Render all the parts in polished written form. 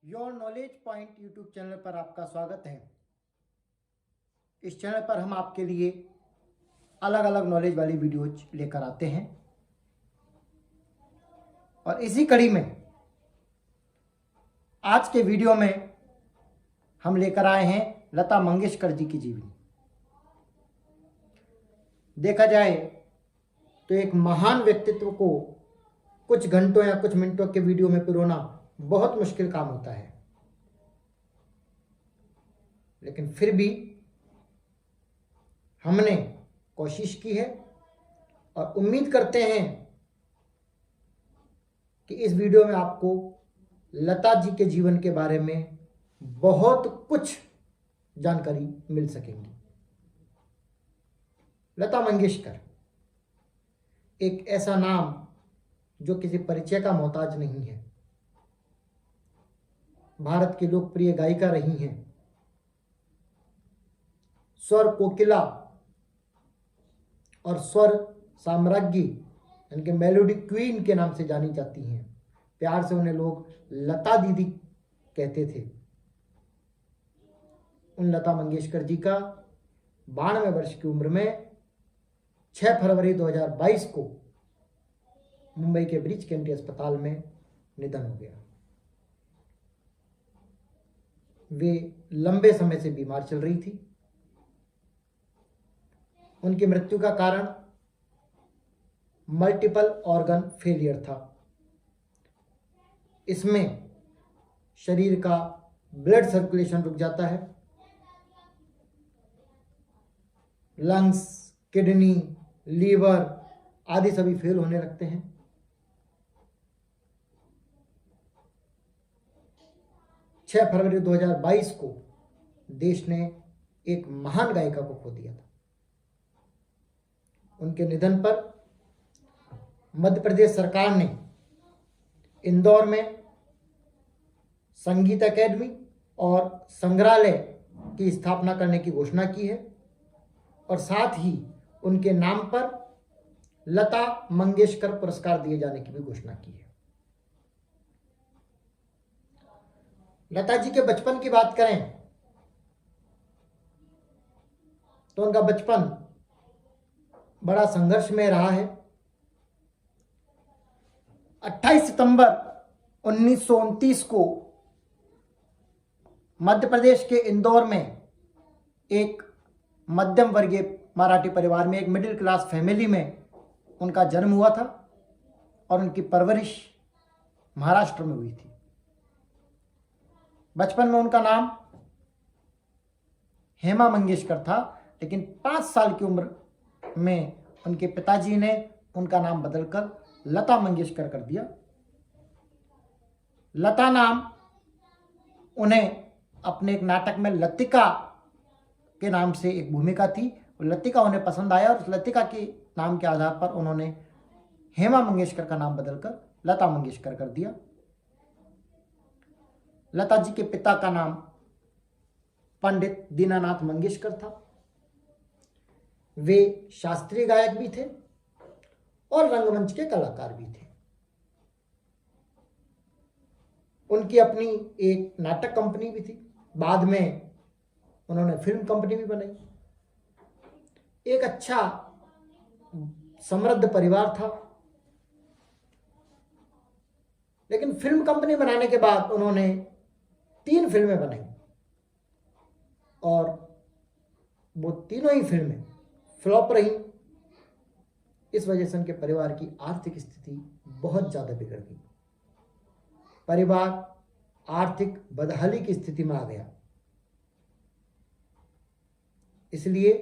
Your knowledge point YouTube channel पर आपका स्वागत है। इस चैनल पर हम आपके लिए अलग अलग नॉलेज वाली वीडियोज लेकर आते हैं और इसी कड़ी में आज के वीडियो में हम लेकर आए हैं लता मंगेशकर जी की जीवनी। देखा जाए तो एक महान व्यक्तित्व को कुछ घंटों या कुछ मिनटों के वीडियो में पिरोना बहुत मुश्किल काम होता है, लेकिन फिर भी हमने कोशिश की है और उम्मीद करते हैं कि इस वीडियो में आपको लता जी के जीवन के बारे में बहुत कुछ जानकारी मिल सकेगी। लता मंगेशकर एक ऐसा नाम जो किसी परिचय का मोहताज नहीं है। भारत की लोकप्रिय गायिका रही हैं। स्वर कोकिला और स्वर साम्राज्ञी यानी कि मेलोडी क्वीन के नाम से जानी जाती हैं। प्यार से उन्हें लोग लता दीदी कहते थे। उन लता मंगेशकर जी का 92 वर्ष की उम्र में 6 फरवरी 2022 को मुंबई के ब्रीच कैंडी अस्पताल में निधन हो गया। वे लंबे समय से बीमार चल रही थी। उनकी मृत्यु का कारण मल्टीपल ऑर्गन फेलियर था। इसमें शरीर का ब्लड सर्कुलेशन रुक जाता है। लंग्स, किडनी, लीवर आदि सभी फेल होने लगते हैं। फरवरी 2022 को देश ने एक महान गायिका को खो दिया था। उनके निधन पर मध्य प्रदेश सरकार ने इंदौर में संगीत एकेडमी और संग्रहालय की स्थापना करने की घोषणा की है और साथ ही उनके नाम पर लता मंगेशकर पुरस्कार दिए जाने की भी घोषणा की है। लता जी के बचपन की बात करें तो उनका बचपन बड़ा संघर्ष में रहा है। 28 सितंबर 1929 को मध्य प्रदेश के इंदौर में एक मध्यम वर्गीय मराठी परिवार में, एक मिडिल क्लास फैमिली में उनका जन्म हुआ था और उनकी परवरिश महाराष्ट्र में हुई थी। बचपन में उनका नाम हेमा मंगेशकर था, लेकिन 5 साल की उम्र में उनके पिताजी ने उनका नाम बदलकर लता मंगेशकर कर दिया। लता नाम उन्हें अपने एक नाटक में लतिका के नाम से एक भूमिका थी, लतिका उन्हें पसंद आया और उस लतिका के नाम के आधार पर उन्होंने हेमा मंगेशकर का नाम बदलकर लता मंगेशकर कर दिया। लता जी के पिता का नाम पंडित दीनानाथ मंगेशकर था। वे शास्त्रीय गायक भी थे और रंगमंच के कलाकार भी थे। उनकी अपनी एक नाटक कंपनी भी थी। बाद में उन्होंने फिल्म कंपनी भी बनाई। एक अच्छा समृद्ध परिवार था, लेकिन फिल्म कंपनी बनाने के बाद उन्होंने 3 फिल्में बनाई और वो तीनों ही फिल्में फ्लॉप रही। इस वजह से उनके परिवार की आर्थिक स्थिति बहुत ज्यादा बिगड़ गई। परिवार आर्थिक बदहाली की स्थिति में आ गया। इसलिए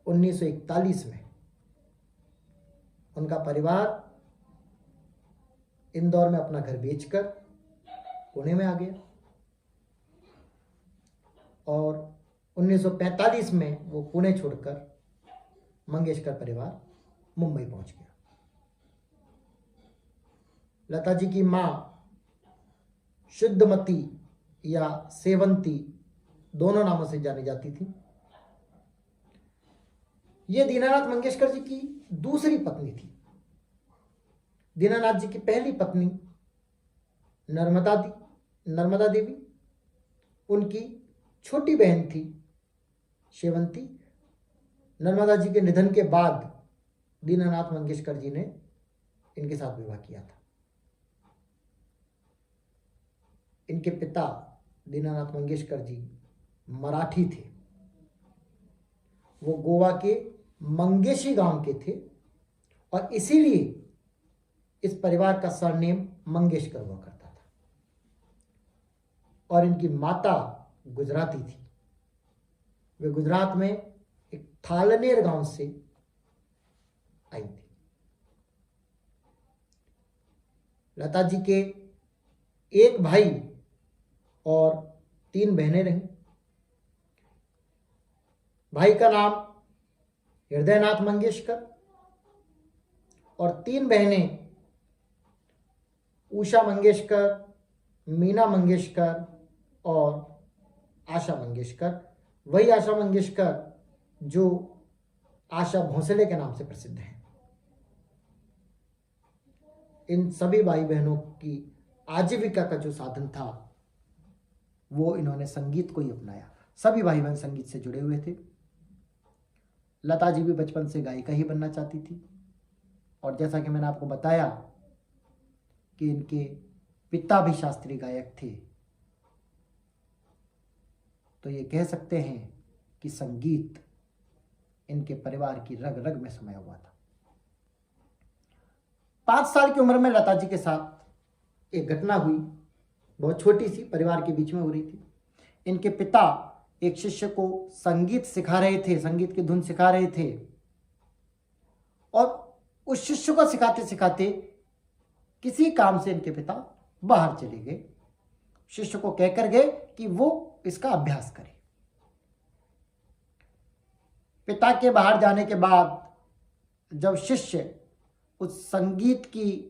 1941 में उनका परिवार इंदौर में अपना घर बेचकर पुणे में आ गया और 1945 में वो पुणे छोड़कर मंगेशकर परिवार मुंबई पहुंच गया। लता जी की मां शुद्धमती या सेवंती दोनों नामों से जानी जाती थी। यह दीनानाथ मंगेशकर जी की दूसरी पत्नी थी। दीनानाथ जी की पहली पत्नी नर्मदा थी नर्मदा देवी, उनकी छोटी बहन थी शेवंती। नर्मदा जी के निधन के बाद दीनानाथ मंगेशकर जी ने इनके साथ विवाह किया था। इनके पिता दीनानाथ मंगेशकर जी मराठी थे। वो गोवा के मंगेशी गांव के थे और इसीलिए इस परिवार का सरनेम मंगेशकर हुआ करता था। और इनकी माता गुजराती थी। वे गुजरात में एक थालनेर गांव से आई थी। लता जी के एक भाई और 3 बहनें रहीं। भाई का नाम हृदयनाथ मंगेशकर और 3 बहनें उषा मंगेशकर, मीना मंगेशकर और आशा मंगेशकर। वही आशा मंगेशकर जो आशा भोंसले के नाम से प्रसिद्ध है। इन सभी भाई बहनों की आजीविका का जो साधन था वो इन्होंने संगीत को ही अपनाया। सभी भाई बहन संगीत से जुड़े हुए थे। लता जी भी बचपन से गायिका ही बनना चाहती थी और जैसा कि मैंने आपको बताया कि इनके पिता भी शास्त्रीय गायक थे, तो ये कह सकते हैं कि संगीत इनके परिवार की रग रग में समाया हुआ था। 5 साल की उम्र में लता जी के साथ एक घटना हुई, बहुत छोटी सी, परिवार के बीच में हो रही थी। इनके पिता एक शिष्य को संगीत सिखा रहे थे, संगीत की धुन सिखा रहे थे और उस शिष्य को सिखाते सिखाते किसी काम से इनके पिता बाहर चले गए। शिष्य को कहकर गए कि वो इसका अभ्यास करे। पिता के बाहर जाने के बाद जब शिष्य उस संगीत की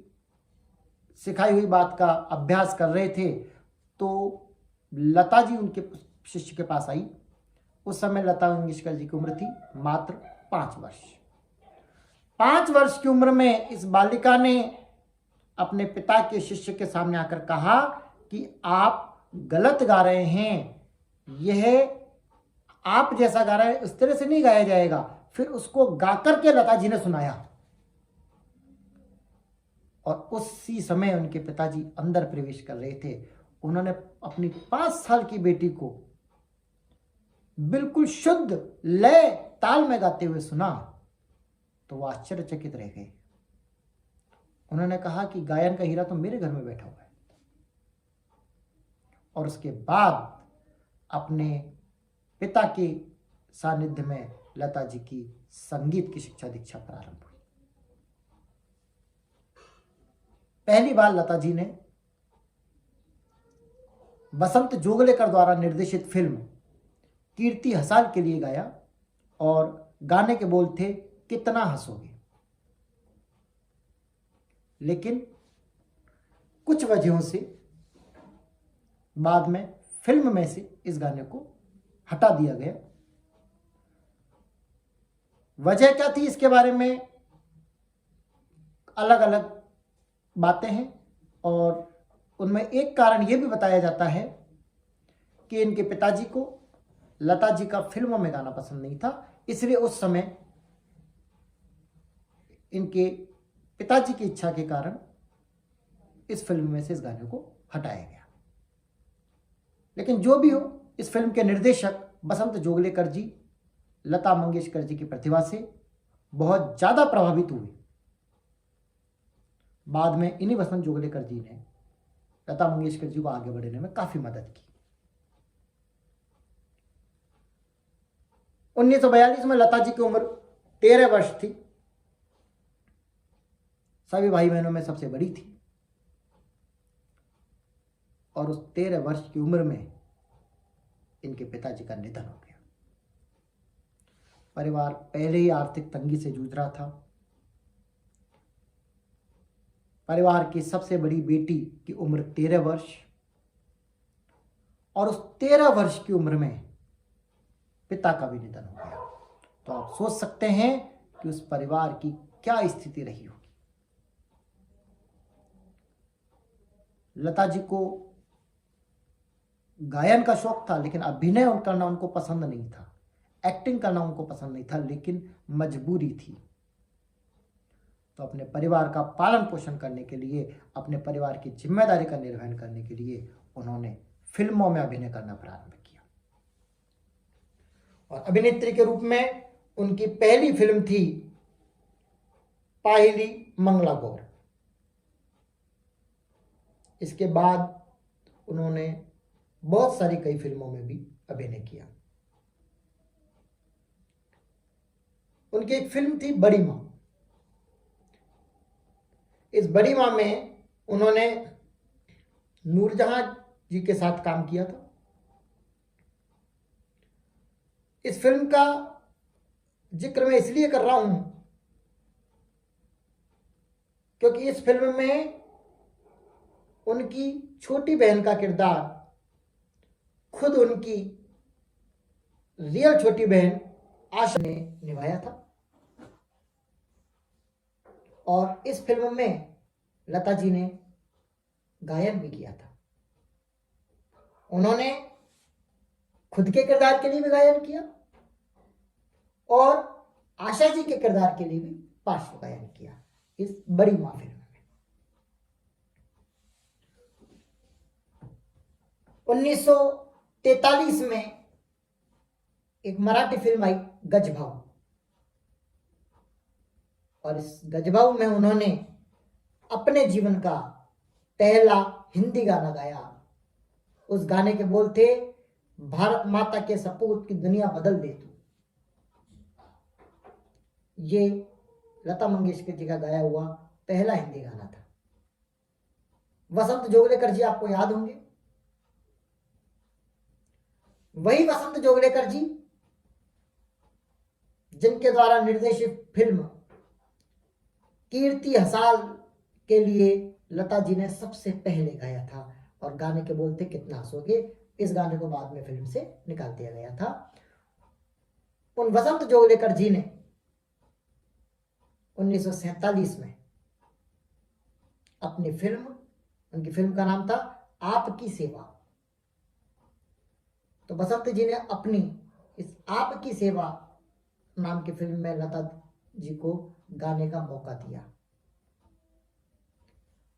सिखाई हुई बात का अभ्यास कर रहे थे तो लता जी उनके शिष्य के पास आई। उस समय लता मंगेशकर जी की उम्र थी मात्र 5 वर्ष। 5 वर्ष की उम्र में इस बालिका ने अपने पिता के शिष्य के सामने आकर कहा कि आप गलत गा रहे हैं, यह आप जैसा गा रहे हैं उस तरह से नहीं गाया जाएगा। फिर उसको गाकर के लता जी ने सुनाया और उसी समय उनके पिताजी अंदर प्रवेश कर रहे थे। उन्होंने अपनी 5 साल की बेटी को बिल्कुल शुद्ध लय ताल में गाते हुए सुना तो वो आश्चर्यचकित रह गए। उन्होंने कहा कि गायन का हीरा तो मेरे घर में बैठा हुआ है। और उसके बाद अपने पिता के सानिध्य में लता जी की संगीत की शिक्षा दीक्षा प्रारंभ हुई। पहली बार लता जी ने बसंत जोगलेकर द्वारा निर्देशित फिल्म कीर्ति हसाल के लिए गाया और गाने के बोल थे कितना हंसोगे। लेकिन कुछ वजहों से बाद में फिल्म में से इस गाने को हटा दिया गया। वजह क्या थी इसके बारे में अलग अलग बातें हैं और उनमें एक कारण यह भी बताया जाता है कि इनके पिताजी को लता जी का फिल्मों में गाना पसंद नहीं था, इसलिए उस समय इनके पिताजी की इच्छा के कारण इस फिल्म में से इस गाने को हटाया गया। लेकिन जो भी हो, इस फिल्म के निर्देशक बसंत जोगलेकर जी लता मंगेशकर जी की प्रतिभा से बहुत ज्यादा प्रभावित हुए। बाद में इन्हीं बसंत जोगलेकर जी ने लता मंगेशकर जी को आगे बढ़ने में काफी मदद की। 1942 में लता जी की उम्र 13 वर्ष थी। सभी भाई बहनों में सबसे बड़ी थी और उस 13 वर्ष की उम्र में इनके पिताजी का निधन हो गया। परिवार पहले ही आर्थिक तंगी से जूझ रहा था। परिवार की सबसे बड़ी बेटी की उम्र 13 वर्ष और उस 13 वर्ष की उम्र में पिता का भी निधन हो गया। तो आप सोच सकते हैं कि उस परिवार की क्या स्थिति रही होगी। लता जी को गायन का शौक था, लेकिन अभिनय करना उनको पसंद नहीं था, एक्टिंग करना उनको पसंद नहीं था, लेकिन मजबूरी थी। तो अपने परिवार का पालन पोषण करने के लिए, अपने परिवार की जिम्मेदारी का निर्वहन करने के लिए उन्होंने फिल्मों में अभिनय करना प्रारंभ किया। और अभिनेत्री के रूप में उनकी पहली फिल्म थी पाहिली मंगला गौर। इसके बाद उन्होंने बहुत सारी कई फिल्मों में भी अभिनय किया। उनकी एक फिल्म थी बड़ी मां। इस बड़ी मां में उन्होंने नूरजहां जी के साथ काम किया था। इस फिल्म का जिक्र मैं इसलिए कर रहा हूं क्योंकि इस फिल्म में उनकी छोटी बहन का किरदार खुद उनकी रियल छोटी बहन आशा ने निभाया था। और इस फिल्म में लता जी ने गायन भी किया था। उन्होंने खुद के किरदार के लिए भी गायन किया और आशा जी के किरदार के लिए भी पार्श्व गायन किया इस बड़ी मां फिल्म में। 1943 में एक मराठी फिल्म आई गजभाऊ, और इस गजभाऊ में उन्होंने अपने जीवन का पहला हिंदी गाना गाया। उस गाने के बोल थे, भारत माता के सपूत की दुनिया बदल दे तू। ये लता मंगेशकर जी का गाया हुआ पहला हिंदी गाना था। वसंत जोगलेकर जी आपको याद होंगे, वही वसंत जोगलेकर जी जिनके द्वारा निर्देशित फिल्म कीर्ति हसाल के लिए लता जी ने सबसे पहले गाया था। और गाने के बोल थे, कितना हंसोगे। इस गाने को बाद में फिल्म से निकाल दिया गया था। उन वसंत जोगलेकर जी ने 1947 में अपनी फिल्म, उनकी फिल्म का नाम था आपकी सेवा। तो बसंत जी ने अपनी इस आपकी सेवा नाम की फिल्म में लता जी को गाने का मौका दिया।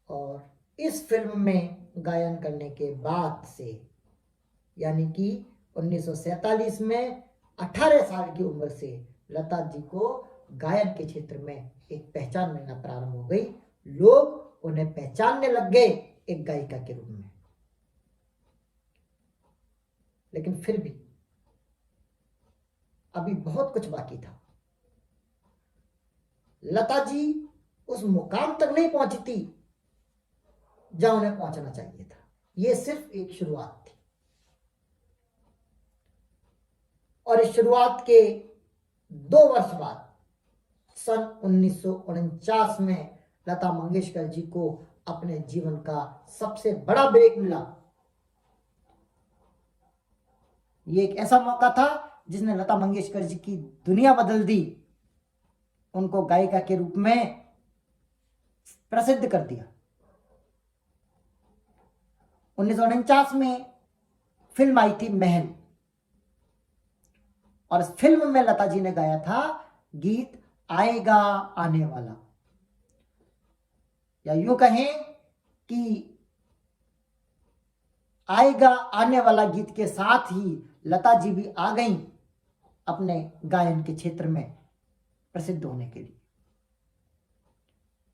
और इस फिल्म में गायन करने के बाद से, यानी कि 1947 में 18 साल की उम्र से लता जी को गायन के क्षेत्र में एक पहचान मिलना प्रारंभ हो गई। लोग उन्हें पहचानने लग गए एक गायिका के रूप में। लेकिन फिर भी अभी बहुत कुछ बाकी था। लता जी उस मुकाम तक नहीं पहुंची थी जहां उन्हें पहुंचना चाहिए था। यह सिर्फ एक शुरुआत थी। और इस शुरुआत के 2 वर्ष बाद सन 1949 में लता मंगेशकर जी को अपने जीवन का सबसे बड़ा ब्रेक मिला। ये एक ऐसा मौका था जिसने लता मंगेशकर जी की दुनिया बदल दी, उनको गायिका के रूप में प्रसिद्ध कर दिया। 1949 में फिल्म आई थी महल, और इस फिल्म में लता जी ने गाया था गीत आएगा आने वाला, या यूं कहें कि आएगा आने वाला गीत के साथ ही लता जी भी आ गईं अपने गायन के क्षेत्र में प्रसिद्ध होने के लिए।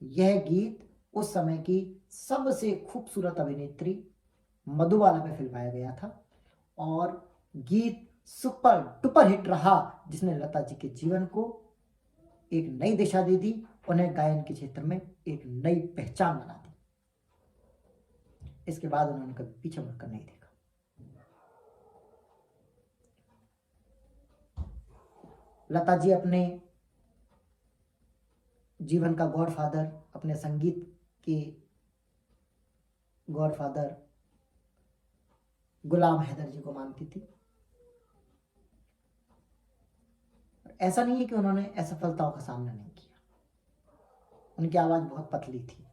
यह गीत उस समय की सबसे खूबसूरत अभिनेत्री मधुबाला में फिल्माया गया था, और गीत सुपर डुपर हिट रहा, जिसने लता जी के जीवन को एक नई दिशा दे दी, उन्हें गायन के क्षेत्र में एक नई पहचान बना दी। इसके बाद उन्होंने कभी पीछे मुड़कर नहीं देखा। लता जी अपने जीवन का गॉडफादर, अपने संगीत के गॉडफादर गुलाम हैदर जी को मानती थी। ऐसा नहीं है कि उन्होंने असफलताओं का सामना नहीं किया, उनकी आवाज बहुत पतली थी।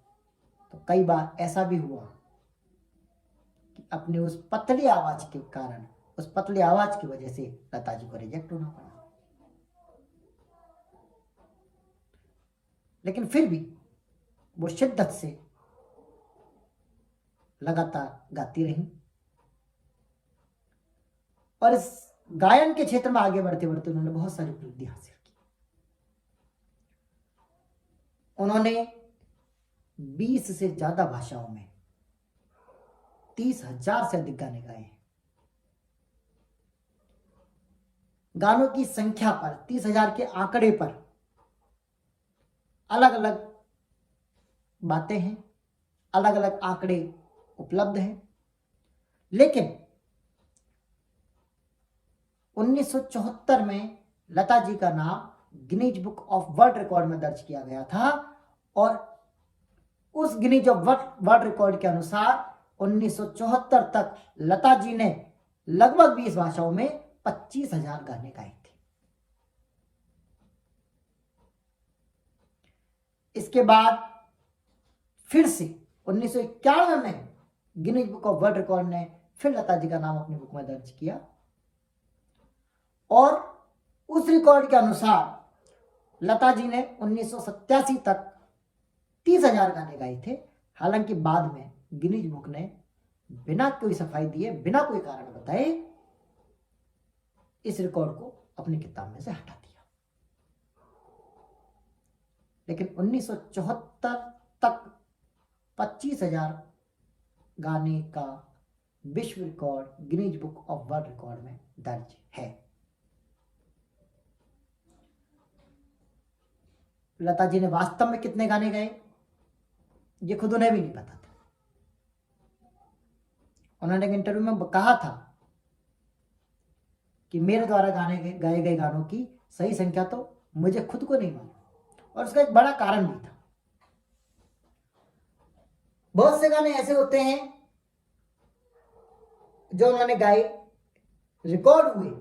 तो कई बार ऐसा भी हुआ कि अपनी उस पतली आवाज के कारण, उस पतली आवाज की वजह से लता जी को रिजेक्ट होना पड़ा। लेकिन फिर भी वो शिद्दत से लगातार गाती रही और इस गायन के क्षेत्र में आगे बढ़ते बढ़ते उन्होंने बहुत सारी उपलब्धि हासिल की। उन्होंने 20 से ज्यादा भाषाओं में 30,000 से अधिक गाने गाए हैं। गानों की संख्या पर, 30,000 के आंकड़े पर अलग अलग बातें हैं, अलग अलग आंकड़े उपलब्ध हैं। लेकिन 1974 में लता जी का नाम Guinness book of world record में दर्ज किया गया था और उस गिनीज ऑफ वर्ल्ड रिकॉर्ड के अनुसार 1974 तक लता जी ने लगभग 20 भाषाओं में 25,000 गाने गाए थे। इसके बाद फिर से 1991 में Guinness book of world record ने फिर लता जी का नाम अपनी बुक में दर्ज किया और उस रिकॉर्ड के अनुसार लता जी ने 1987 तक 30,000 गाने गाए थे। हालांकि बाद में गिनीज बुक ने बिना कोई सफाई दिए, बिना कोई कारण बताए इस रिकॉर्ड को अपनी किताब में से हटा दिया। लेकिन 1974 तक 25,000 गाने का विश्व record Guinness book of world record में दर्ज है। लता जी ने वास्तव में कितने गाने गाए ये खुद उन्हें भी नहीं पता था। उन्होंने एक इंटरव्यू में कहा था कि मेरे द्वारा गाए गए गानों की सही संख्या तो मुझे खुद को नहीं मालूम और उसका एक बड़ा कारण भी था। बहुत से गाने ऐसे होते हैं जो उन्होंने गाए, रिकॉर्ड हुए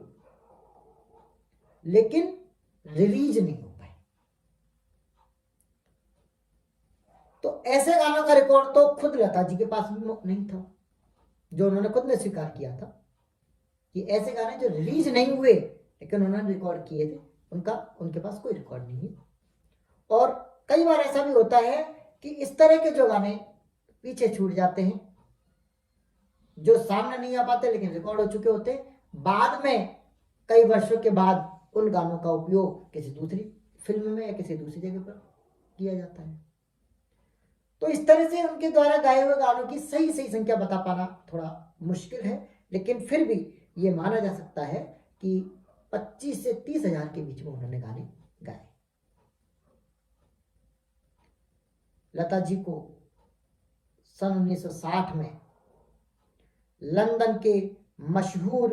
लेकिन रिलीज नहीं हो पाए। तो ऐसे गानों का रिकॉर्ड तो खुद लता जी के पास भी नहीं था, जो उन्होंने खुद ने स्वीकार किया था कि ऐसे गाने जो रिलीज नहीं हुए लेकिन उन्होंने रिकॉर्ड किए थे, उनके पास कोई रिकॉर्ड नहीं है। और कई बार ऐसा भी होता है कि इस तरह के जो गाने पीछे छूट जाते हैं, जो सामने नहीं आ पाते लेकिन रिकॉर्ड हो चुके होते, बाद में कई वर्षों के बाद उन गानों का उपयोग किसी दूसरी फिल्म में या किसी दूसरी जगह पर किया जाता है। तो इस तरह से उनके द्वारा गाए हुए गानों की सही संख्या बता पाना थोड़ा मुश्किल है, लेकिन फिर भी ये माना जा सकता है कि 25 से 30,000 के बीच में उन्होंने गाने गाए। लता जी को सन 1960 में लंदन के मशहूर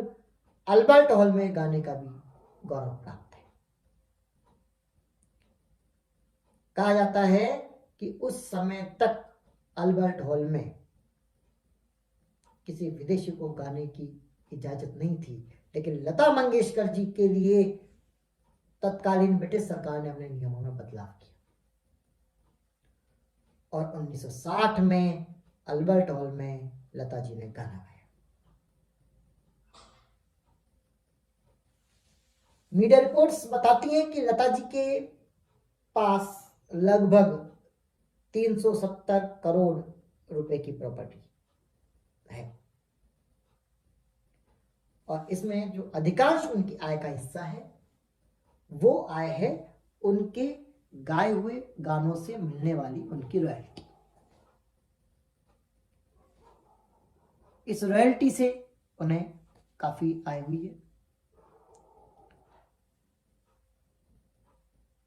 अल्बर्ट हॉल में गाने का भी गौरव प्राप्त है। कहा जाता है कि उस समय तक अल्बर्ट हॉल में किसी विदेशी को गाने की इजाजत नहीं थी, लेकिन लता मंगेशकर जी के लिए तत्कालीन ब्रिटिश सरकार ने अपने नियमों में बदलाव किया और 1960 में अल्बर्ट हॉल में लता जी ने गाना गाया। मीडिया रिपोर्ट्स बताती हैं कि लता जी के पास लगभग 370 करोड़ रुपए की प्रॉपर्टी है और इसमें जो अधिकांश उनकी आय का हिस्सा है वो आय है उनके गाए हुए गानों से मिलने वाली उनकी रॉयल्टी। इस रॉयल्टी से उन्हें काफी आय हुई है।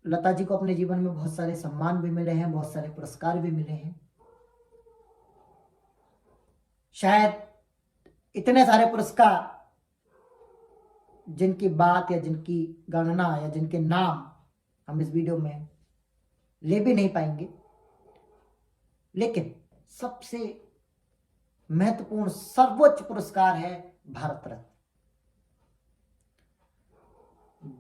लता जी को अपने जीवन में बहुत सारे सम्मान भी मिले हैं, बहुत सारे पुरस्कार भी मिले हैं। शायद इतने सारे पुरस्कार जिनकी बात या जिनकी गणना या जिनके नाम हम इस वीडियो में ले भी नहीं पाएंगे, लेकिन सबसे महत्वपूर्ण सर्वोच्च पुरस्कार है भारत रत्न।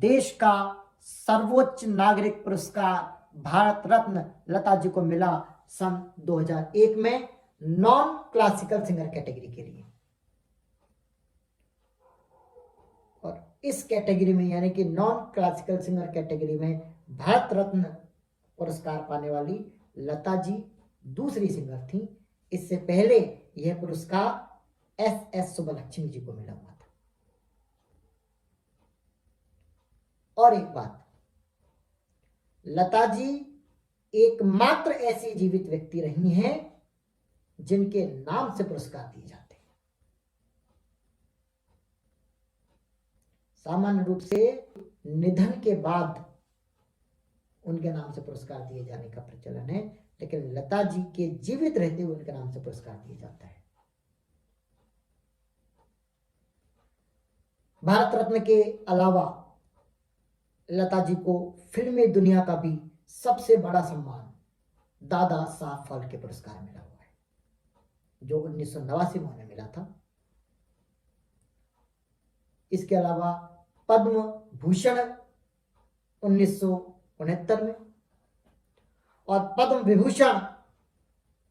देश का सर्वोच्च नागरिक पुरस्कार भारत रत्न लता जी को मिला सन 2001 में नॉन क्लासिकल सिंगर कैटेगरी के लिए। इस कैटेगरी में यानी कि नॉन क्लासिकल सिंगर कैटेगरी में भारत रत्न पुरस्कार पाने वाली लता जी दूसरी सिंगर थी। इससे पहले यह पुरस्कार एस सुब्बलक्ष्मी जी को मिला हुआ था। और एक बात, लता जी एकमात्र ऐसी जीवित व्यक्ति रही हैं जिनके नाम से पुरस्कार दिए जाते हैं। सामान्य रूप से निधन के बाद उनके नाम से पुरस्कार दिए जाने का प्रचलन है, लेकिन लता जी के जीवित रहते हुए उनके नाम से पुरस्कार दिया जाता है। भारत रत्न के अलावा लता जी को फिल्मी दुनिया का भी सबसे बड़ा सम्मान दादा साहब फाल्के पुरस्कार मिला हुआ है, जो 1989 में उन्हें मिला था। इसके अलावा पद्म भूषण 1969 में और पद्म विभूषण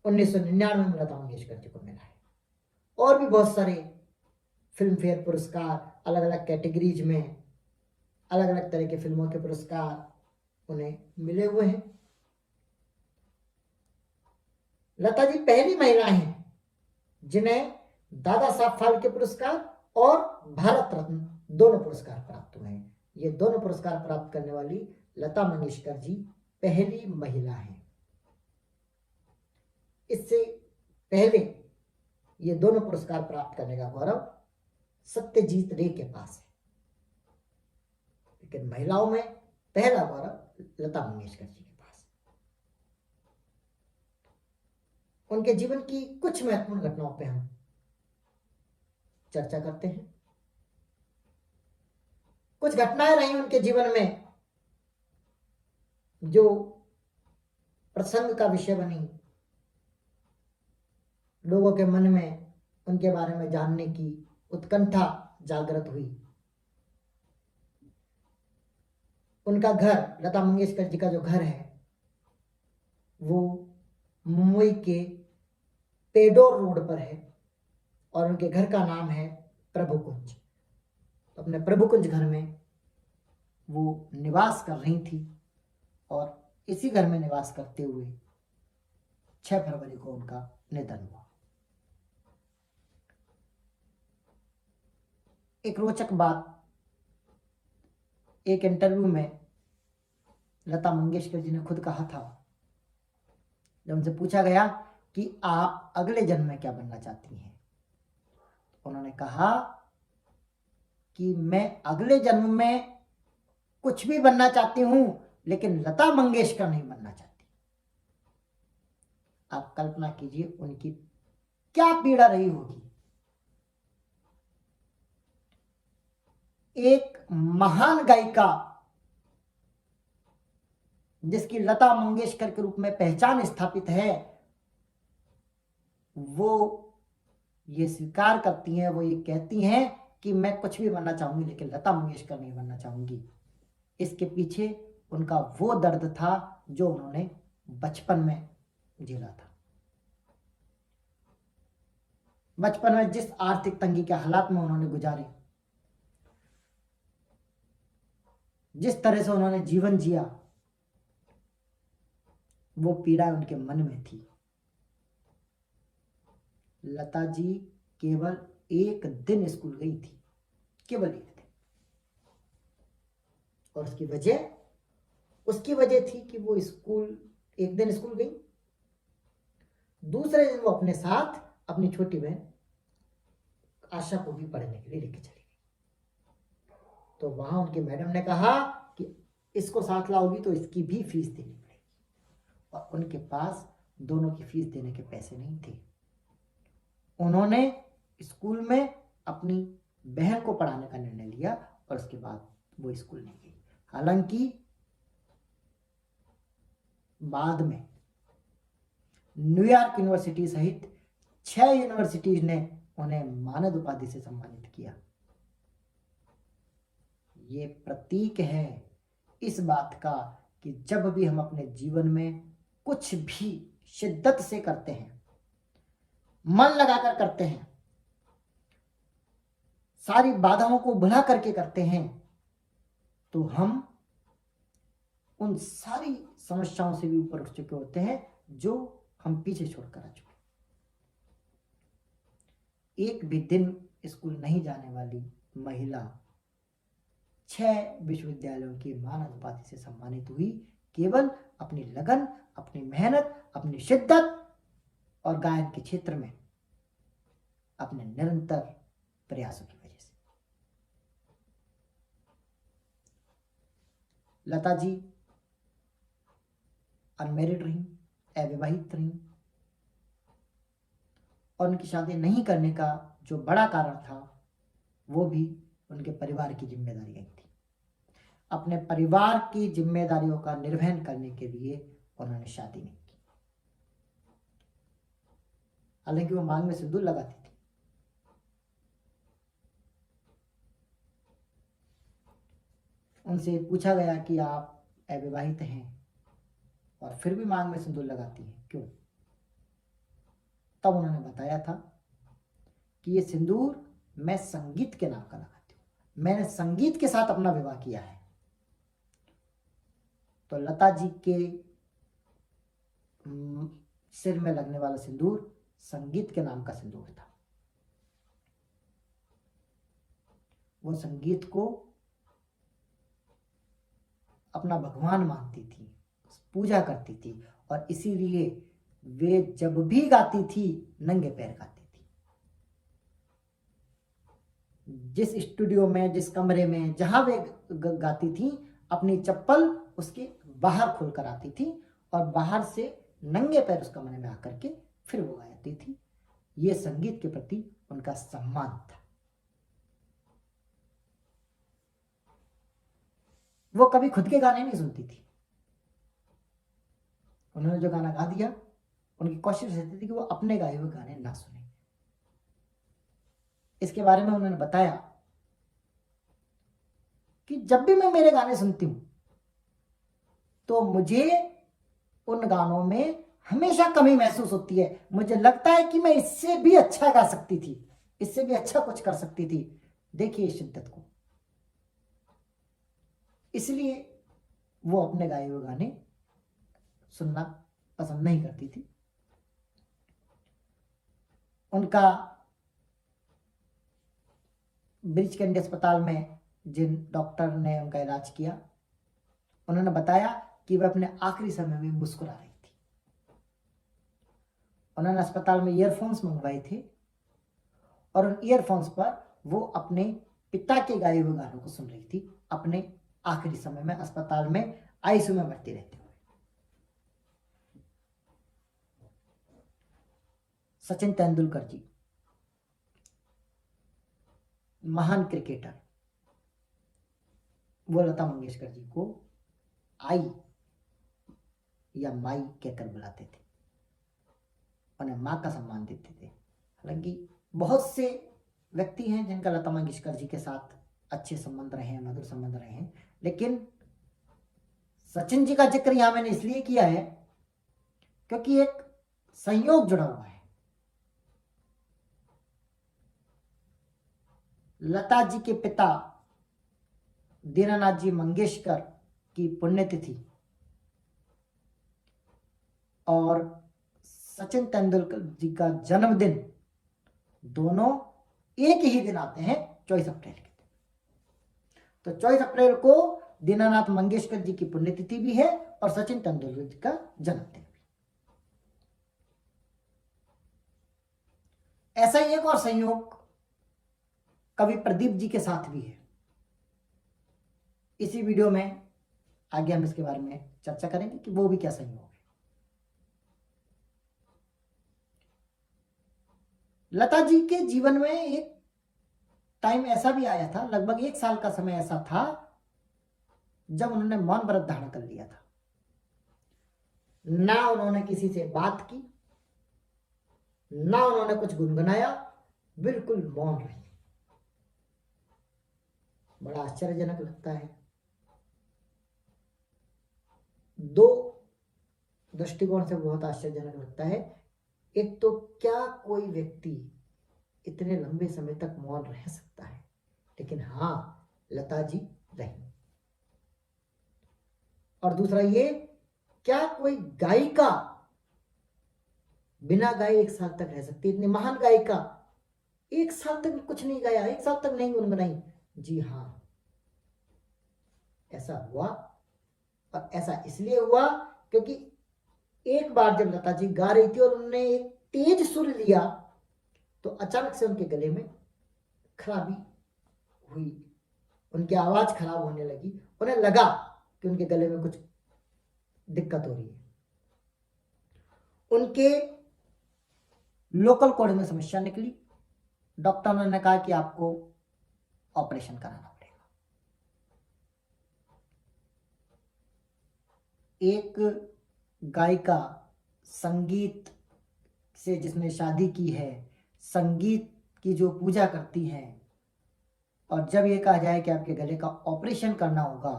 1999 में लता मंगेशकर जी को मिला है। और भी बहुत सारे फिल्म फेयर पुरस्कार, अलग अलग कैटेगरीज में अलग अलग तरह के फिल्मों के पुरस्कार उन्हें मिले हुए हैं। लता जी पहली महिला हैं जिन्हें दादा साहब फाल्के पुरस्कार और भारत रत्न दोनों पुरस्कार प्राप्त हुए हैं। ये दोनों पुरस्कार प्राप्त करने वाली लता मंगेशकर जी पहली महिला हैं। इससे पहले ये दोनों पुरस्कार प्राप्त करने का गौरव सत्यजीत रे के पास है, लेकिन महिलाओं में पहला गौरव लता मंगेशकर जी के पास है। उनके जीवन की कुछ महत्वपूर्ण घटनाओं पे हम चर्चा करते हैं। कुछ घटनाएं रही उनके जीवन में जो प्रसंग का विषय बनी, लोगों के मन में उनके बारे में जानने की उत्कंठा जागृत हुई। उनका घर, लता मंगेशकर जी का जो घर है, वो मुंबई के पेडोर रोड पर है और उनके घर का नाम है प्रभु कुंज। तो अपने प्रभु कुंज घर में वो निवास कर रही थी और इसी घर में निवास करते हुए 6 फरवरी को उनका निधन हुआ। एक रोचक बात, एक इंटरव्यू में लता मंगेशकर जी ने खुद कहा था, जब उनसे पूछा गया कि आप अगले जन्म में क्या बनना चाहती हैं, उन्होंने कहा कि मैं अगले जन्म में कुछ भी बनना चाहती हूं, लेकिन लता मंगेशकर नहीं बनना चाहती। आप कल्पना कीजिए उनकी क्या पीड़ा रही होगी। एक महान गायिका जिसकी लता मंगेशकर के रूप में पहचान स्थापित है, वो ये स्वीकार करती हैं, वो ये कहती हैं कि मैं कुछ भी बनना चाहूंगी लेकिन लता मंगेशकर नहीं बनना चाहूंगी। इसके पीछे उनका वो दर्द था जो उन्होंने बचपन में झेला था। बचपन में जिस आर्थिक तंगी के हालात में उन्होंने गुजारे, जिस तरह से उन्होंने जीवन जिया, वो पीड़ा उनके मन में थी। लता जी केवल एक दिन स्कूल गई थी, केवल एक दिन, और उसकी वजह थी कि वो एक दिन स्कूल गई, दूसरे दिन वो अपने साथ अपनी छोटी बहन आशा को भी पढ़ने के लिए लेके चली गई। तो वहां उनकी मैडम ने कहा कि इसको साथ लाओगी तो इसकी भी फीस देनी पड़ेगी, और उनके पास दोनों की फीस देने के पैसे नहीं थे। उन्होंने स्कूल में अपनी बहन को पढ़ाने का निर्णय लिया और उसके बाद वो स्कूल नहीं गई। हालांकि बाद में न्यूयॉर्क यूनिवर्सिटी सहित 6 यूनिवर्सिटीज ने उन्हें मानद उपाधि से सम्मानित किया। ये प्रतीक है इस बात का कि जब भी हम अपने जीवन में कुछ भी शिद्दत से करते हैं, मन लगाकर करते हैं, सारी बाधाओं को भुला करके करते हैं तो हम उन सारी समस्याओं से भी ऊपर उठ चुके होते हैं जो हम पीछे छोड़कर आ चुके। एक भी दिन स्कूल नहीं जाने वाली महिला 6 विश्वविद्यालयों की मानद उपाधि से सम्मानित हुई, केवल अपनी लगन, अपनी मेहनत, अपनी शिद्दत और गायन के क्षेत्र में अपने निरंतर प्रयासों की वजह से। लता जी अनमैरिड रही, अविवाहित रही, और उनकी शादी नहीं करने का जो बड़ा कारण था वो भी उनके परिवार की जिम्मेदारियां थी। अपने परिवार की जिम्मेदारियों का निर्वहन करने के लिए उन्होंने शादी नहीं की। हालांकि वो मांग में सिंदूर लगाती थी। उनसे पूछा गया कि आप अविवाहित हैं और फिर भी मांग में सिंदूर लगाती हैं, क्यों? तब उन्होंने बताया था कि ये सिंदूर मैं संगीत के नाम का लगाती हूं, मैंने संगीत के साथ अपना विवाह किया है। तो लता जी के सिर में लगने वाला सिंदूर संगीत के नाम का सिंदूर था। वो संगीत को अपना भगवान मानती थी, पूजा करती थी, और इसीलिए वे जब भी गाती थी नंगे पैर गाती थी। जिस स्टूडियो में, जिस कमरे में, जहां वे गाती थी, अपनी चप्पल उसके बाहर खोलकर आती थी और बाहर से नंगे पैर उस कमरे में आकर के फिर वो गाती थी। ये संगीत के प्रति उनका सम्मान था। वो कभी खुद के गाने नहीं सुनती थी। उन्होंने जो गाना गा दिया, उनकी कोशिश रहती थी कि वो अपने गाए हुए गाने ना सुने। इसके बारे में उन्होंने बताया कि जब भी मैं मेरे गाने सुनती हूं तो मुझे उन गानों में हमेशा कमी महसूस होती है। मुझे लगता है कि मैं इससे भी अच्छा गा सकती थी, इससे भी अच्छा कुछ कर सकती थी। देखिए शिद्दत को। इसलिए वो अपने गाए हुए गाने सुनना पसंद नहीं करती थी। उनका ब्रिज कैंडी अस्पताल में जिन डॉक्टर ने उनका इलाज किया, उन्होंने बताया कि वह अपने आखिरी समय में मुस्कुरा रही थी। उन्होंने अस्पताल में ईयरफोन्स मंगवाए थे और उन ईयरफोन्स पर वो अपने पिता के गाए हुए गानों को सुन रही थी, अपने आखिरी समय में अस्पताल में आईसीयू में भर्ती रहते हुए। सचिन तेंदुलकर जी, महान क्रिकेटर, वो लता मंगेशकर जी को आई या माई कहकर बुलाते थे, उन्हें मां का सम्मान देते थे। हालांकि बहुत से व्यक्ति हैं जिनका लता मंगेशकर जी के साथ अच्छे संबंध रहे हैं, मधुर संबंध रहे हैं, लेकिन सचिन जी का जिक्र यहां मैंने इसलिए किया है क्योंकि एक संयोग जुड़ा हुआ है। लता जी के पिता दीनानाथ जी मंगेशकर की पुण्यतिथि और सचिन तेंदुलकर जी का जन्मदिन दोनों एक ही दिन आते हैं, 24 अप्रैल के दिन। तो 24 अप्रैल को दीनानाथ मंगेशकर जी की पुण्यतिथि भी है और सचिन तेंदुलकर जी का जन्मदिन भी। ऐसा ही एक और संयोग कवि प्रदीप जी के साथ भी है। इसी वीडियो में आगे हम इसके बारे में चर्चा करेंगे कि वो भी क्या संयोग है। लता जी के जीवन में एक टाइम ऐसा भी आया था, लगभग 1 साल का समय ऐसा था जब उन्होंने मौन व्रत धारण कर लिया था। ना उन्होंने किसी से बात की, ना उन्होंने कुछ गुनगुनाया, बिल्कुल मौन रही। बड़ा आश्चर्यजनक लगता है। 2 दृष्टिकोण से बहुत आश्चर्यजनक लगता है। एक तो क्या कोई व्यक्ति इतने लंबे समय तक मौन रह सकता है? लेकिन हाँ, लता जी रही। और दूसरा ये, क्या कोई गायिका बिना गाए 1 साल तक रह सकती? इतनी महान गायिका 1 साल तक कुछ नहीं गाया, 1 साल तक नहीं गुनगुनाई? जी हाँ, ऐसा हुआ। और ऐसा इसलिए हुआ क्योंकि एक बार जब लता जी गा रही थी और उन्होंने एक तेज सुर लिया तो अचानक से उनके गले में खराबी हुई, उनकी आवाज खराब होने लगी। उन्हें लगा कि उनके गले में कुछ दिक्कत हो रही है। उनके लोकल कॉर्ड में समस्या निकली। डॉक्टर ने कहा कि आपको ऑपरेशन कराना पड़ेगा। एक गायिका, संगीत से जिसने शादी की है, संगीत की जो पूजा करती हैं, और जब ये कहा जाए कि आपके गले का ऑपरेशन करना होगा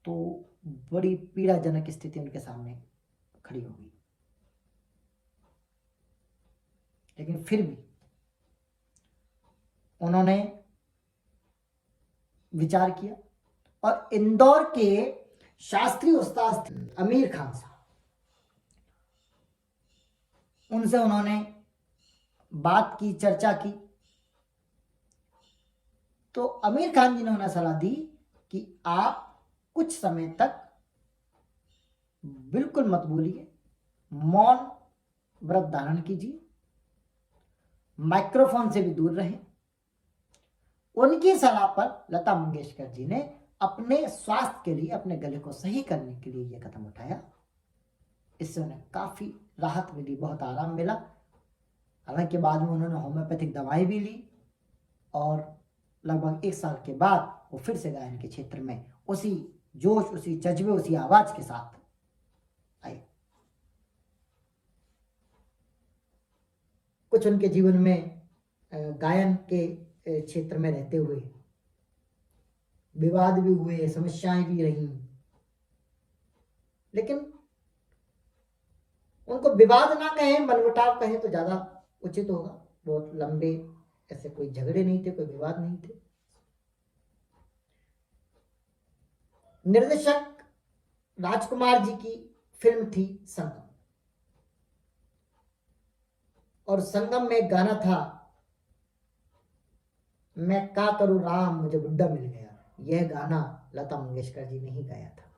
तो बड़ी पीड़ाजनक स्थिति उनके सामने खड़ी होगी। लेकिन फिर भी उन्होंने विचार किया और इंदौर के शास्त्रीय उस्ताद आमिर खान साहब, उनसे उन्होंने बात की, चर्चा की। तो आमिर खान जी ने उन्हें सलाह दी कि आप कुछ समय तक बिल्कुल मत बोलिए, मौन व्रत धारण कीजिए, माइक्रोफोन से भी दूर रहें। उनकी सलाह पर लता मंगेशकर जी ने अपने स्वास्थ्य के लिए, अपने गले को सही करने के लिए यह कदम उठाया। इससे उन्हें काफी राहत मिली, बहुत आराम मिला। हालांकि बाद में उन्होंने होम्योपैथिक दवाई भी ली और लगभग 1 साल के बाद वो फिर से गायन के क्षेत्र में उसी जोश, उसी जज्बे, उसी आवाज के साथ आए। कुछ उनके जीवन में गायन के क्षेत्र में रहते हुए विवाद भी हुए, समस्याएं भी रही, लेकिन उनको विवाद ना कहें, मनमुटाव कहें तो ज्यादा उचित होगा। बहुत लंबे ऐसे कोई झगड़े नहीं थे, कोई विवाद नहीं थे। निर्देशक राजकुमार जी की फिल्म थी संगम, और संगम में एक गाना था, मैं का करूं राम मुझे बुड्ढा मिल गया। यह गाना लता मंगेशकर जी ने ही गाया था।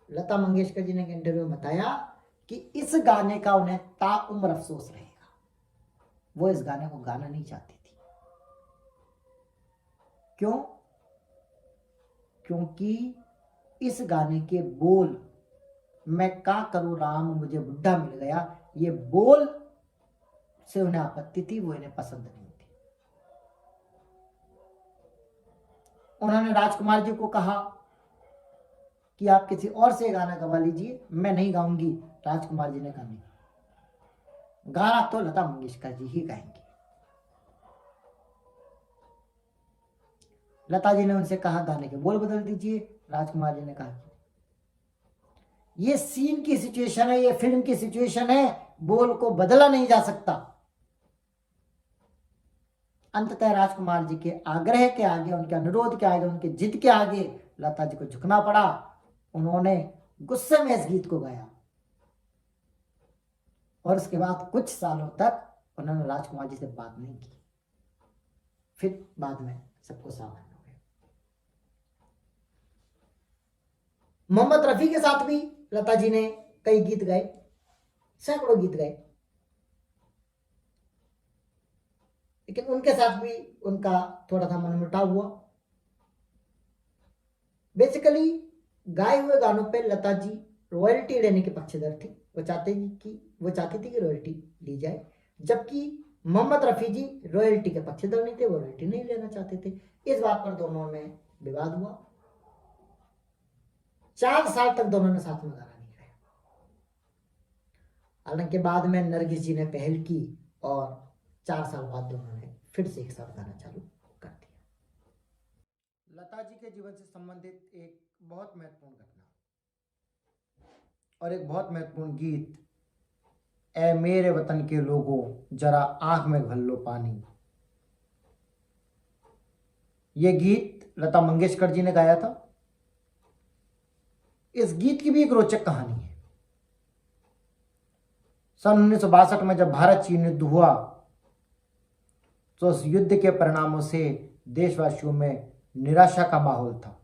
लता मंगेशकर जी ने एक इंटरव्यू में बताया कि इस गाने का उन्हें ताउम्र अफसोस रहेगा। वो इस गाने को गाना नहीं चाहती थी। क्यों? क्योंकि इस गाने के बोल, मैं का करूं राम मुझे बुड्ढा मिल गया, ये बोल से उन्हें आपत्ति थी, वो इन्हें पसंद नहीं थी। उन्होंने राजकुमार जी को कहा कि आप किसी और से गाना गवा लीजिए, मैं नहीं गाऊंगी। राजकुमार जी ने कहा नहीं, गाना तो लता मंगेशकर जी ही गाएंगी। लता जी ने उनसे कहा गाने के बोल बदल दीजिए। राजकुमार जी ने कहा ये सीन की सिचुएशन है, ये फिल्म की सिचुएशन है, बोल को बदला नहीं जा सकता। अंततः राजकुमार जी के आग्रह के आगे, उनके अनुरोध के आगे, उनके जिद के आगे लता जी को झुकना पड़ा। उन्होंने गुस्से में इस गीत को गाया और उसके बाद कुछ सालों तक उन्होंने राजकुमार जी से बात नहीं की। फिर बाद में सबको सावधान हो गया। मोहम्मद रफी के साथ भी लता जी ने कई गीत गाए, सैकड़ों गीत गाए, लेकिन उनके साथ भी उनका थोड़ा सा मनमुटाव हुआ। बेसिकली गाए हुए गानों पे लता जी रॉयल्टी लेने के पक्षधर थी। वो चाहती थी कि रॉयल्टी ली जाए, जबकि मोहम्मद रफी जी रॉयल्टी के पक्षधर नहीं थे, वो रॉयल्टी नहीं लेना चाहते थे। इस बात पर दोनों में विवाद हुआ। 4 साल तक दोनों ने साथ में गाना नहीं गाया। हालांकि बाद में नरगिस जी ने पहल की और 4 साल बाद दोनों ने फिर से एक साथ गाना चालू कर दिया। लता जी के जीवन से संबंधित एक बहुत महत्वपूर्ण घटना और एक बहुत महत्वपूर्ण गीत ए मेरे वतन के लोगों जरा आंख में भर लो पानी। ये गीत लता मंगेशकर जी ने गाया था। इस गीत की भी एक रोचक कहानी है। सन 1962 में जब भारत चीन युद्ध हुआ तो उस युद्ध के परिणामों से देशवासियों में निराशा का माहौल था।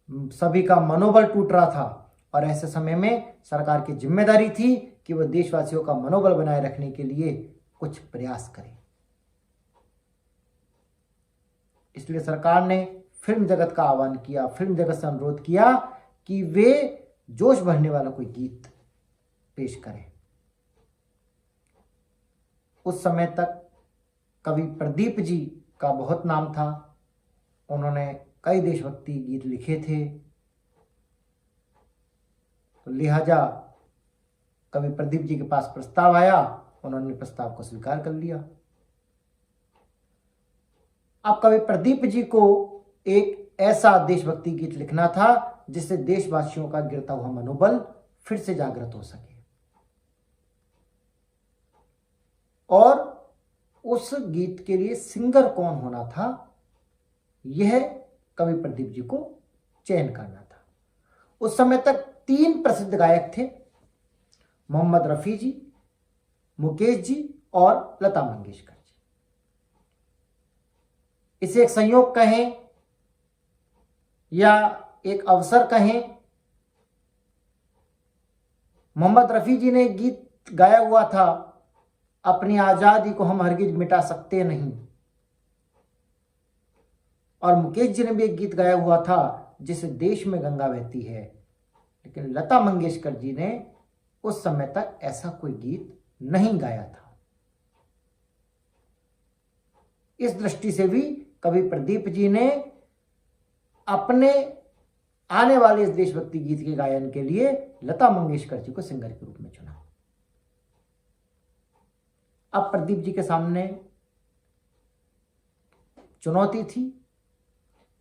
सभी का मनोबल टूट रहा था और ऐसे समय में सरकार की जिम्मेदारी थी कि वह देशवासियों का मनोबल बनाए रखने के लिए कुछ प्रयास करे। इसलिए सरकार ने फिल्म जगत का आह्वान किया, फिल्म जगत से अनुरोध किया कि वे जोश भरने वाला कोई गीत पेश करें। उस समय तक कवि प्रदीप जी का बहुत नाम था। उन्होंने कई देशभक्ति गीत लिखे थे, तो लिहाजा कवि प्रदीप जी के पास प्रस्ताव आया, उन्होंने प्रस्ताव को स्वीकार कर लिया। अब कवि प्रदीप जी को एक ऐसा देशभक्ति गीत लिखना था जिससे देशवासियों का गिरता हुआ मनोबल फिर से जागृत हो सके, और उस गीत के लिए सिंगर कौन होना था यह कवि प्रदीप जी को चयन करना था। उस समय तक 3 प्रसिद्ध गायक थे, मोहम्मद रफी जी, मुकेश जी और लता मंगेशकर जी। इसे एक संयोग कहें या एक अवसर कहें। मोहम्मद रफी जी ने गीत गाया हुआ था, अपनी आजादी को हम हरगिज मिटा सकते नहीं, और मुकेश जी ने भी एक गीत गाया हुआ था जिसे देश में गंगा बहती है। लेकिन लता मंगेशकर जी ने उस समय तक ऐसा कोई गीत नहीं गाया था। इस दृष्टि से भी कवि प्रदीप जी ने अपने आने वाले इस देशभक्ति गीत के गायन के लिए लता मंगेशकर जी को सिंगर के रूप में चुना। अब प्रदीप जी के सामने चुनौती थी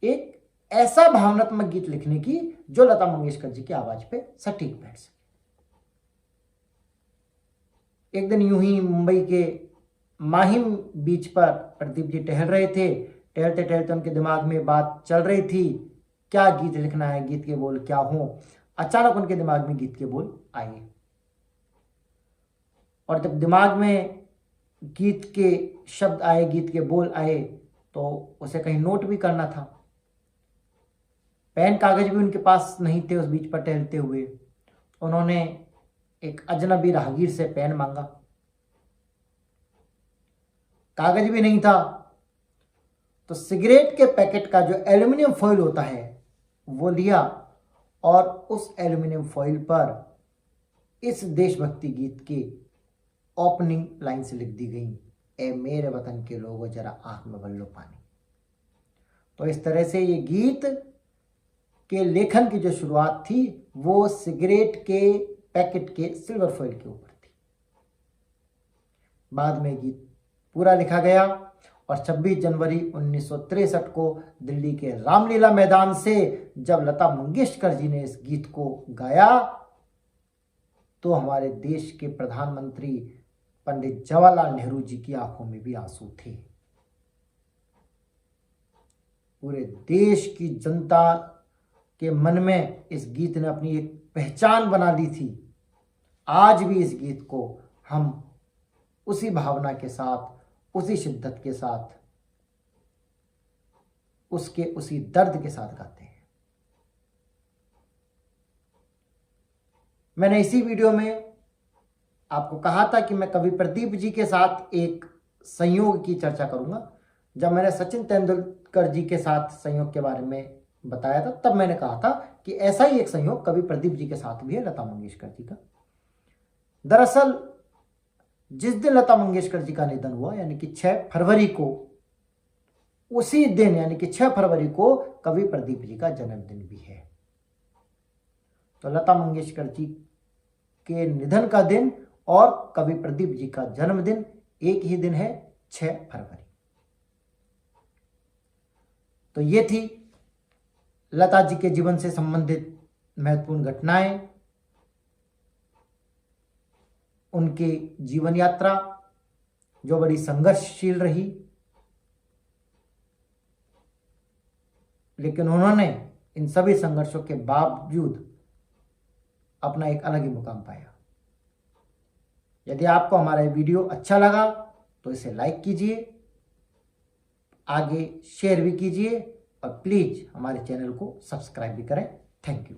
एक ऐसा भावनात्मक गीत लिखने की जो लता मंगेशकर जी की आवाज पे सटीक बैठ सके। एक दिन यूं ही मुंबई के माहिम बीच पर प्रदीप जी टहल रहे थे। टहलते टहलते उनके दिमाग में बात चल रही थी, क्या गीत लिखना है, गीत के बोल क्या हो। अचानक उनके दिमाग में गीत के बोल आए, और जब दिमाग में गीत के शब्द आए, गीत के बोल आए, तो उसे कहीं नोट भी करना था। पेन कागज भी उनके पास नहीं थे। उस बीच पर टहलते हुए उन्होंने एक अजनबी राहगीर से पेन मांगा, कागज भी नहीं था, तो सिगरेट के पैकेट का जो एल्युमिनियम फॉइल होता है वो लिया, और उस एल्युमिनियम फॉइल पर इस देशभक्ति गीत की ओपनिंग लाइन से लिख दी गई, ए मेरे वतन के लोगों जरा आंख में भर लो पानी। तो इस तरह से ये गीत के लेखन की जो शुरुआत थी वो सिगरेट के पैकेट के सिल्वर फॉइल के ऊपर थी। बाद में गीत पूरा लिखा गया और 26 जनवरी 1963 को दिल्ली के रामलीला मैदान से जब लता मंगेशकर जी ने इस गीत को गाया तो हमारे देश के प्रधानमंत्री पंडित जवाहरलाल नेहरू जी की आंखों में भी आंसू थे। पूरे देश की जनता के मन में इस गीत ने अपनी एक पहचान बना ली थी। आज भी इस गीत को हम उसी भावना के साथ, उसी शिद्दत के साथ, उसके उसी दर्द के साथ गाते हैं। मैंने इसी वीडियो में आपको कहा था कि मैं कवि प्रदीप जी के साथ एक संयोग की चर्चा करूंगा। जब मैंने सचिन तेंदुलकर जी के साथ संयोग के बारे में बताया था तब मैंने कहा था कि ऐसा ही एक संयोग कवि प्रदीप जी के साथ भी है, लता मंगेशकर जी का। दरअसल जिस दिन लता मंगेशकर जी का निधन हुआ यानी कि 6 फरवरी को, उसी दिन यानी कि 6 फरवरी को कवि प्रदीप जी का जन्मदिन भी है। तो लता मंगेशकर जी के निधन का दिन और कवि प्रदीप जी का जन्मदिन एक ही दिन है, 6 फरवरी। तो ये थी लता जी के जीवन से संबंधित महत्वपूर्ण घटनाएं। उनकी जीवन यात्रा जो बड़ी संघर्षशील रही, लेकिन उन्होंने इन सभी संघर्षों के बावजूद अपना एक अलग ही मुकाम पाया। यदि आपको हमारा ये वीडियो अच्छा लगा तो इसे लाइक कीजिए, आगे शेयर भी कीजिए और प्लीज हमारे चैनल को सब्सक्राइब भी करें। Thank you.